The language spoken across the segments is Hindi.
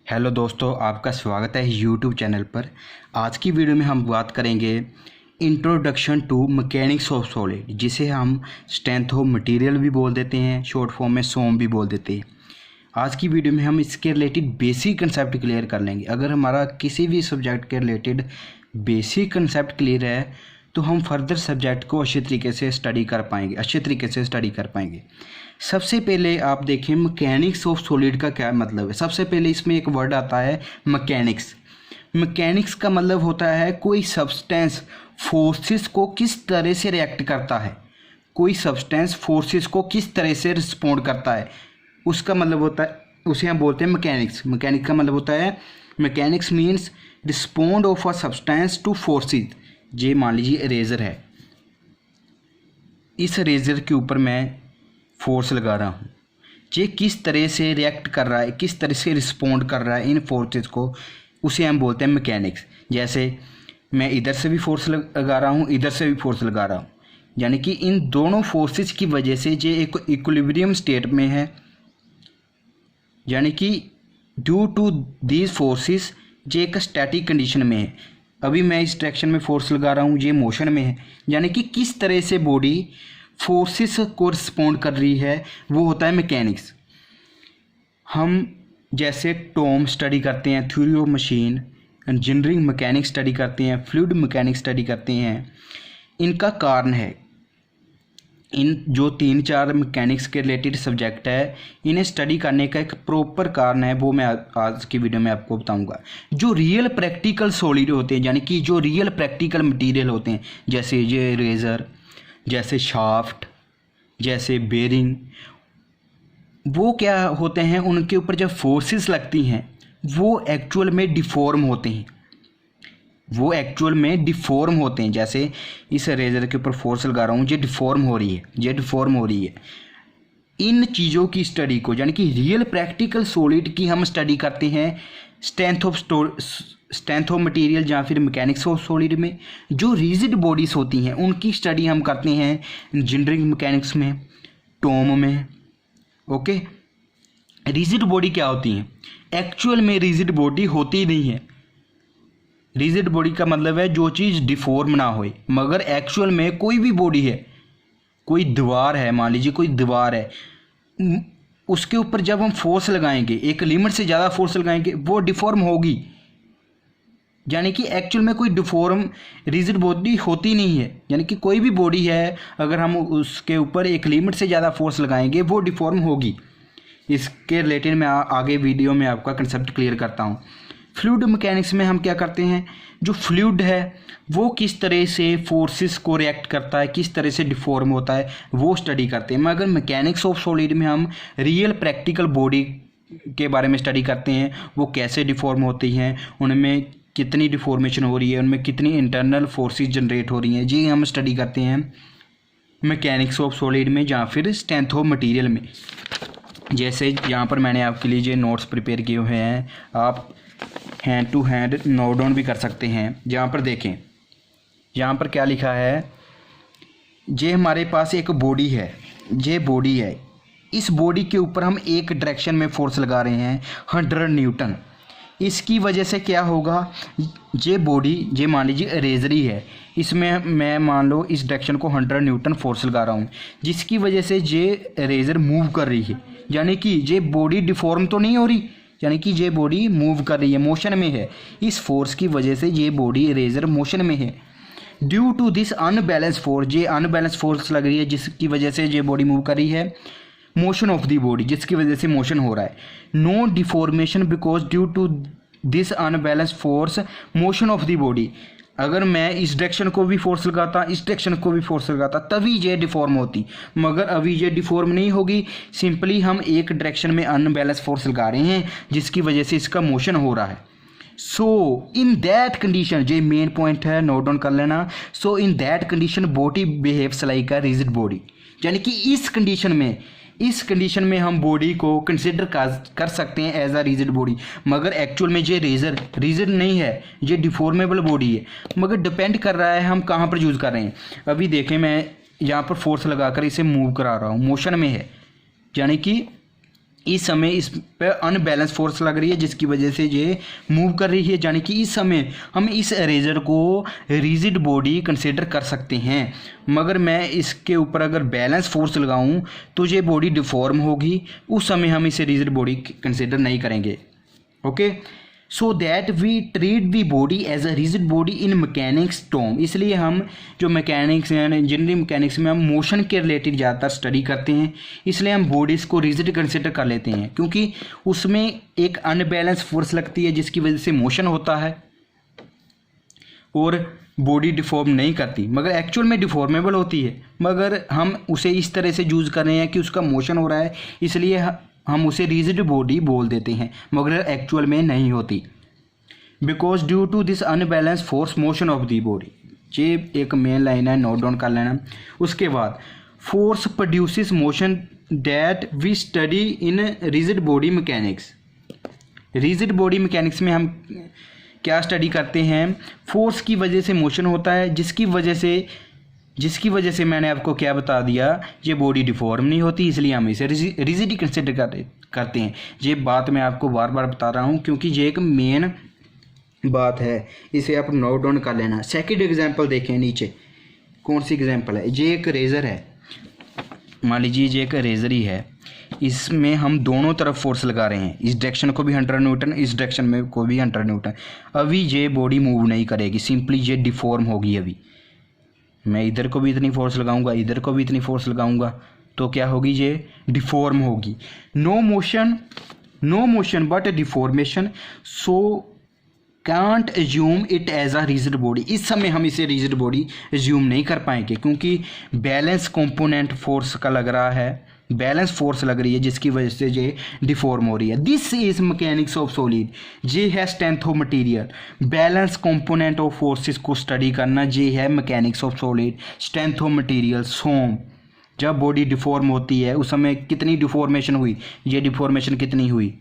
हेलो दोस्तों, आपका स्वागत है यूट्यूब चैनल पर। आज की वीडियो में हम बात करेंगे introduction to mechanics of solid, जिसे हम स्ट्रेंथ ऑफ मटेरियल भी बोल देते हैं, शॉर्ट फॉर्म में सोम भी बोल देते हैं। आज की वीडियो में हम इसके रिलेटेड बेसिक कंसेप्ट क्लियर कर लेंगे। अगर हमारा किसी भी सब्जेक्ट के रिलेटेड बेसिक कंसेप्ट क्लियर है तो हम फर्दर सब्जेक्ट को अच्छे तरीके से स्टडी कर पाएंगे। सबसे पहले आप देखें मैकेनिक्स ऑफ सॉलिड का क्या मतलब है। सबसे पहले इसमें एक वर्ड आता है मैकेनिक्स। मैकेनिक्स का मतलब होता है कोई सब्सटेंस फोर्सेस को किस तरह से रिएक्ट करता है, कोई सब्सटेंस फोर्सेस को किस तरह से रिस्पॉन्ड करता है, उसका मतलब होता है, उसे हम बोलते हैं मैकेनिक्स। मैकेनिक्स का मतलब होता है, mechanics means respond of a substance two forces. ये मान लीजिए इरेजर है, इस इरेजर के ऊपर मैं फोर्स लगा रहा हूँ, ये किस तरह से रिएक्ट कर रहा है, किस तरह से रिस्पॉन्ड कर रहा है इन फोर्सेस को, उसे हम बोलते हैं मैकेनिक्स। जैसे मैं इधर से भी फोर्स लगा रहा हूँ, इधर से भी फोर्स लगा रहा हूँ, यानी कि इन दोनों फोर्सेस की वजह से ये एक इक्विलिब्रियम स्टेट में है, यानी कि ड्यू टू दीज फोर्सेस ये एक स्टैटिक कंडीशन में है। अभी मैं इस डायरेक्शन में फोर्स लगा रहा हूँ, ये मोशन में है, यानी कि किस तरह से बॉडी फोर्सेस को रिस्पॉन्ड कर रही है, वो होता है मैकेनिक्स। हम जैसे टॉम स्टडी करते हैं, theory of machine, engineering mechanics study करते हैं, फ्लूइड मैकेनिक्स स्टडी करते हैं। इनका कारण है, इन जो 3-4 मैकेनिक्स के रिलेटेड सब्जेक्ट है, इन्हें स्टडी करने का एक प्रॉपर कारण है, वो मैं आज की वीडियो में आपको बताऊंगा। जो रियल प्रैक्टिकल सॉलिड होते हैं, यानी कि जो रियल प्रैक्टिकल मटेरियल होते हैं, जैसे ये इरेजर, जैसे शाफ्ट, जैसे बेरिंग, वो क्या होते हैं, उनके ऊपर जब फोर्सेस लगती हैं वो एक्चुअल में डिफॉर्म होते हैं, जैसे इस रेजर के ऊपर फोर्स लगा रहा हूँ, ये डिफॉर्म हो रही है। इन चीज़ों की स्टडी को, यानी कि रियल प्रैक्टिकल सॉलिड की हम स्टडी करते हैं स्ट्रेंथ ऑफ मटेरियल या फिर मैकेनिक्स ऑफ सॉलिड में। जो रिजिड बॉडीज होती हैं उनकी स्टडी हम करते हैं इंजीनियरिंग मैकेनिक्स में, टॉम में। ओके, रिजिड बॉडी क्या होती हैं? एक्चुअल में रिजिड बॉडी होती नहीं है। रिजिड बॉडी का मतलब है जो चीज़ डिफॉर्म ना होए, मगर एक्चुअल में कोई भी बॉडी है, कोई दीवार है, मान लीजिए कोई दीवार है, उसके ऊपर जब हम फोर्स लगाएंगे, एक लिमिट से ज़्यादा फोर्स लगाएंगे, वो डिफॉर्म होगी, यानी कि एक्चुअल में कोई डिफॉर्म रिजिड बॉडी होती नहीं है। यानी कि कोई भी बॉडी है, अगर हम उसके ऊपर एक लिमिट से ज़्यादा फोर्स लगाएंगे वो डिफॉर्म होगी। इसके रिलेटेड मैं आगे वीडियो में आपका कंसेप्ट क्लियर करता हूँ। फ्लूइड मैकेनिक्स में हम क्या करते हैं, जो फ्लूइड है वो किस तरह से फोर्सेस को रिएक्ट करता है, किस तरह से डिफॉर्म होता है, वो स्टडी करते हैं। मगर मैकेनिक्स ऑफ सॉलिड में हम रियल प्रैक्टिकल बॉडी के बारे में स्टडी करते हैं, वो कैसे डिफॉर्म होती हैं, उनमें कितनी डिफॉर्मेशन हो रही है, उनमें कितनी इंटरनल फोर्सेस जनरेट हो रही हैं, जी हम स्टडी करते हैं मैकेनिक्स ऑफ सॉलिड में या फिर स्ट्रेंथ ऑफ मटेरियल में। जैसे यहाँ पर मैंने आपके लिए जो नोट्स प्रिपेयर किए हुए हैं, आप hand to hand note down भी कर सकते हैं। यहाँ पर देखें, यहाँ पर क्या लिखा है, ये हमारे पास एक बॉडी है, ये बॉडी है, इस बॉडी के ऊपर हम एक डायरेक्शन में फोर्स लगा रहे हैं 100 न्यूटन। इसकी वजह से क्या होगा, ये बॉडी, ये मान लीजिए इरेजरी है, इसमें मैं मान लो इस डायरेक्शन को 100 न्यूटन फोर्स लगा रहा हूँ, जिसकी वजह से ये इरेजर मूव कर रही है, यानी कि ये बॉडी डिफॉर्म तो नहीं हो रही, यानी कि ये बॉडी मूव कर रही है, मोशन में है। इस फोर्स की वजह से ये बॉडी इरेजर मोशन में है। Due to this unbalance force, ये अनबैलेंस फोर्स लग रही है जिसकी वजह से ये बॉडी मूव कर रही है। मोशन ऑफ दी बॉडी, जिसकी वजह से मोशन हो रहा है। No deformation because due to this unbalance force motion of the body. अगर मैं इस डायरेक्शन को भी फोर्स लगाता, इस डायरेक्शन को भी फोर्स लगाता, तभी ये डिफॉर्म होती, मगर अभी ये डिफॉर्म नहीं होगी। सिंपली हम एक डायरेक्शन में अनबैलेंस फोर्स लगा रहे हैं जिसकी वजह से इसका मोशन हो रहा है। सो इन दैट कंडीशन, ये मेन पॉइंट है, नोट डाउन कर लेना। So in that condition body behaves like a rigid body, यानी कि इस कंडीशन में हम बॉडी को कंसिडर कर सकते हैं एज अ रिजिड बॉडी, मगर एक्चुअल में ये रिजिड नहीं है, ये डिफॉर्मेबल बॉडी है। मगर डिपेंड कर रहा है हम कहाँ पर यूज़ कर रहे हैं। अभी देखें, मैं यहाँ पर फोर्स लगाकर इसे मूव करा रहा हूँ, मोशन में है, यानी कि इस समय इस पर अनबैलेंस फोर्स लग रही है जिसकी वजह से ये मूव कर रही है, यानी कि इस समय हम इस इरेजर को रिजिड बॉडी कंसिडर कर सकते हैं। मगर मैं इसके ऊपर अगर बैलेंस फोर्स लगाऊं तो ये बॉडी डिफॉर्म होगी, उस समय हम इसे रिजिड बॉडी कंसिडर नहीं करेंगे। Okay, so that we treat the body as a rigid body in mechanics term. इसलिए हम जो मैकेनिक्स यानी इंजीनियरिंग मैकेनिक्स में हम मोशन के रिलेटेड ज़्यादातर स्टडी करते हैं, इसलिए हम बॉडीज़ को रिजिड कंसिडर कर लेते हैं, क्योंकि उसमें एक अनबैलेंस फोर्स लगती है जिसकी वजह से मोशन होता है और बॉडी डिफॉर्म नहीं करती, मगर एक्चुअल में डिफॉर्मेबल होती है, मगर हम उसे इस तरह से यूज़ कर रहे हैं कि उसका मोशन हो रहा है, इसलिए हम उसे रिजिड बॉडी बोल देते हैं, मगर एक्चुअल में नहीं होती। Because due to this unbalance force motion of the body, ये एक मेन लाइन है, नोट डाउन कर लेना। उसके बाद force produces motion that we study in rigid body mechanics. Rigid body mechanics में हम क्या स्टडी करते हैं? फोर्स की वजह से मोशन होता है, जिसकी वजह से मैंने आपको क्या बता दिया, ये बॉडी डिफॉर्म नहीं होती, इसलिए हम इसे रिजिड ही कंसिडर करते हैं। ये बात मैं आपको बार बार बता रहा हूँ क्योंकि ये एक मेन बात है, इसे आप नोट डाउन कर लेना। सेकंड एग्जांपल देखें नीचे, कौन सी एग्जांपल है? ये एक रेज़र है, मान लीजिए ये एक रेज़र ही है, इसमें हम दोनों तरफ फोर्स लगा रहे हैं, इस डायरेक्शन को भी 100 न्यूटन, इस डायरेक्शन में को भी 100 न्यूटन। अभी ये बॉडी मूव नहीं करेगी, सिंपली ये डिफॉर्म होगी। अभी मैं इधर को भी इतनी फोर्स लगाऊंगा, इधर को भी इतनी फोर्स लगाऊंगा, तो क्या होगी? ये डिफॉर्म होगी। No motion but deformation, so can't assume it as a rigid body. इस समय हम इसे रिजिड बॉडी एज्यूम नहीं कर पाएंगे क्योंकि बैलेंस कंपोनेंट फोर्स का लग रहा है, बैलेंस फोर्स लग रही है जिसकी वजह से ये डिफॉर्म हो रही है। This is mechanics of solid, ये है strength of material. Balance component of forces को स्टडी करना, ये है mechanics of solid, strength of material. सोम, जब बॉडी डिफॉर्म होती है उस समय कितनी डिफॉर्मेशन हुई, ये डिफॉर्मेशन कितनी हुई,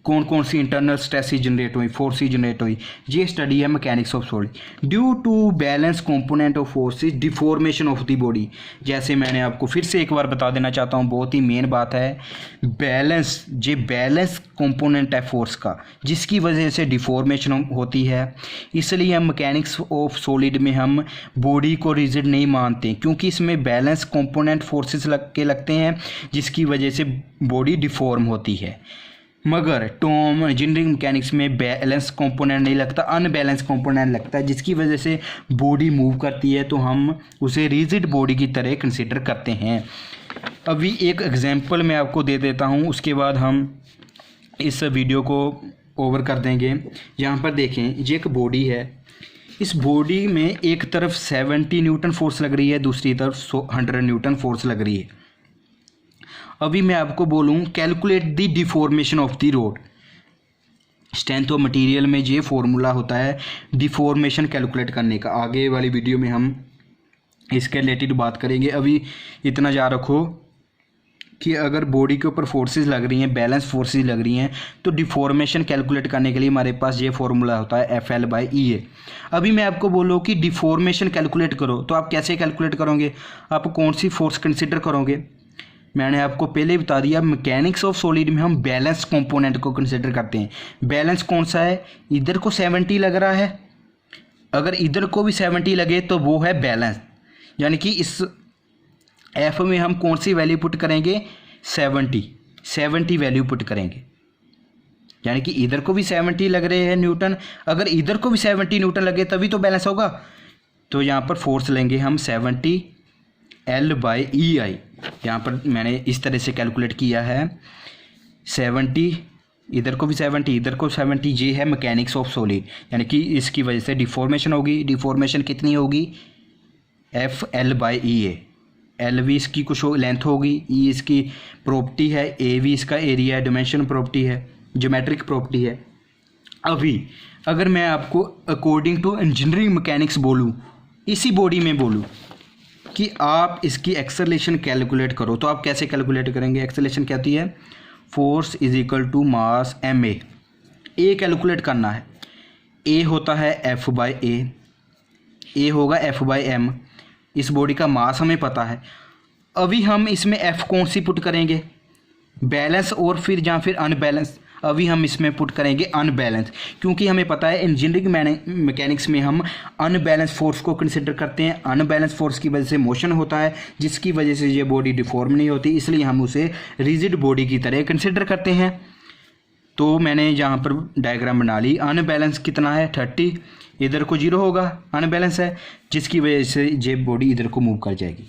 कौन कौन सी इंटरनल स्ट्रेसेस जनरेट हुई, फोर्सेस जनरेट हुई, ये स्टडी है mechanics of solid. Due to balance component of forces deformation of the body. जैसे मैंने आपको फिर से एक बार बता देना चाहता हूँ, बहुत ही मेन बात है, बैलेंस, ये बैलेंस कंपोनेंट है फोर्स का जिसकी वजह से डिफॉर्मेशन होती है। इसलिए हम मैकेनिक्स ऑफ सॉलिड में हम बॉडी को रिजिड नहीं मानते क्योंकि इसमें बैलेंस कंपोनेंट फोर्सेस लगते हैं जिसकी वजह से बॉडी डिफॉर्म होती है। मगर टॉम इंजीनियरिंग मैकेनिक्स में बैलेंस कंपोनेंट नहीं लगता, अनबैलेंस कंपोनेंट लगता है जिसकी वजह से बॉडी मूव करती है, तो हम उसे रिजिड बॉडी की तरह कंसीडर करते हैं। अभी एक एग्जांपल मैं आपको दे देता हूँ, उसके बाद हम इस वीडियो को ओवर कर देंगे। यहाँ पर देखें, ये एक बॉडी है, इस बॉडी में एक तरफ 70 न्यूटन फोर्स लग रही है, दूसरी तरफ 100 न्यूटन फोर्स लग रही है। अभी मैं आपको बोलूँ calculate the deformation of the road. Strength of material में ये फॉर्मूला होता है डिफॉर्मेशन कैलकुलेट करने का। आगे वाली वीडियो में हम इसके रिलेटेड बात करेंगे। अभी इतना याद रखो कि अगर बॉडी के ऊपर फोर्सेस लग रही हैं, बैलेंस फोर्सेस लग रही हैं, तो डिफॉर्मेशन कैलकुलेट करने के लिए हमारे पास ये फॉर्मूला होता है FL/EA। अभी मैं आपको बोलूँ कि डिफॉर्मेशन कैलकुलेट करो, तो आप कैसे कैलकुलेट करोगे? आप कौन सी फोर्स कंसिडर करोगे? मैंने आपको पहले ही बता दिया, मैकेनिक्स ऑफ सॉलिड में हम बैलेंस कंपोनेंट को कंसिडर करते हैं। बैलेंस कौन सा है? इधर को 70 लग रहा है, अगर इधर को भी 70 लगे तो वो है बैलेंस, यानी कि इस F में हम कौन सी वैल्यू पुट करेंगे? 70 वैल्यू पुट करेंगे, यानी कि इधर को भी 70 लग रहे हैं न्यूटन, अगर इधर को भी 70 न्यूटन लगे तभी तो बैलेंस होगा। तो यहाँ पर फोर्स लेंगे हम 70 L/EI। यहाँ पर मैंने इस तरह से कैलकुलेट किया है, 70 इधर को भी 70 इधर को 70, ये है मैकेनिक्स ऑफ सॉलिड, यानी कि इसकी वजह से डिफॉर्मेशन होगी। डिफॉर्मेशन कितनी होगी? FL/EA। L भी इसकी कुछ लेंथ होगी, E इसकी प्रॉपर्टी है, A भी इसका एरिया है, डिमेंशन प्रॉपर्टी है, ज्योमेट्रिक प्रॉपर्टी है। अभी अगर मैं आपको अकॉर्डिंग टू इंजीनियरिंग मैकेनिक्स बोलूँ, इसी बॉडी में बोलूँ कि आप इसकी एक्सेलरेशन कैलकुलेट करो, तो आप कैसे कैलकुलेट करेंगे? एक्सेलरेशन क्या होती है? Force is equal to mass ma। A calculate करना है, ए होता है F/A, ए होगा F/m। इस बॉडी का मास हमें पता है। अभी हम इसमें F कौन सी पुट करेंगे? बैलेंस और फिर या फिर अनबैलेंस, अभी हम इसमें पुट करेंगे अनबैलेंस, क्योंकि हमें पता है इंजीनियरिंग मैकेनिक्स में हम अनबैलेंस फोर्स को कंसिडर करते हैं। अनबैलेंस फोर्स की वजह से मोशन होता है, जिसकी वजह से ये बॉडी डिफॉर्म नहीं होती, इसलिए हम उसे रिजिड बॉडी की तरह कंसिडर करते हैं। तो मैंने यहाँ पर डायग्राम बना ली। अनबैलेंस कितना है 30, इधर को 0 होगा, अनबैलेंस है, जिसकी वजह से ये बॉडी इधर को मूव कर जाएगी।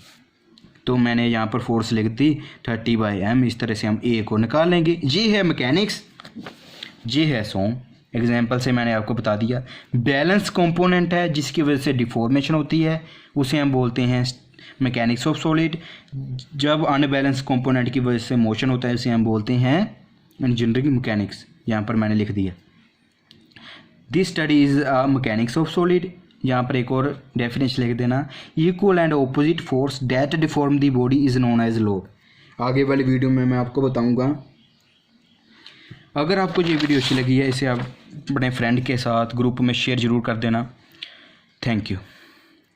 तो मैंने यहाँ पर फोर्स लिख दी 30/m, इस तरह से हम ए को निकाल लेंगे। ये है मैकेनिक्स, ये है सॉन्ग। एग्जाम्पल से मैंने आपको बता दिया। बैलेंस कंपोनेंट है जिसकी वजह से डिफॉर्मेशन होती है, उसे हम बोलते हैं मैकेनिक्स ऑफ सॉलिड। जब अनबैलेंस कंपोनेंट की वजह से मोशन होता है उसे हम बोलते हैं इंजीनियरिंग मैकेनिक्स। यहाँ पर मैंने लिख दिया this study is mechanics of solid. यहाँ पर एक और डेफिनेशन लिख देना, equal and opposite force that deform the body is known as load. आगे वाली वीडियो में मैं आपको बताऊँगा। अगर आपको ये वीडियो अच्छी लगी है, इसे आप अपने फ्रेंड के साथ ग्रुप में शेयर ज़रूर कर देना। Thank you.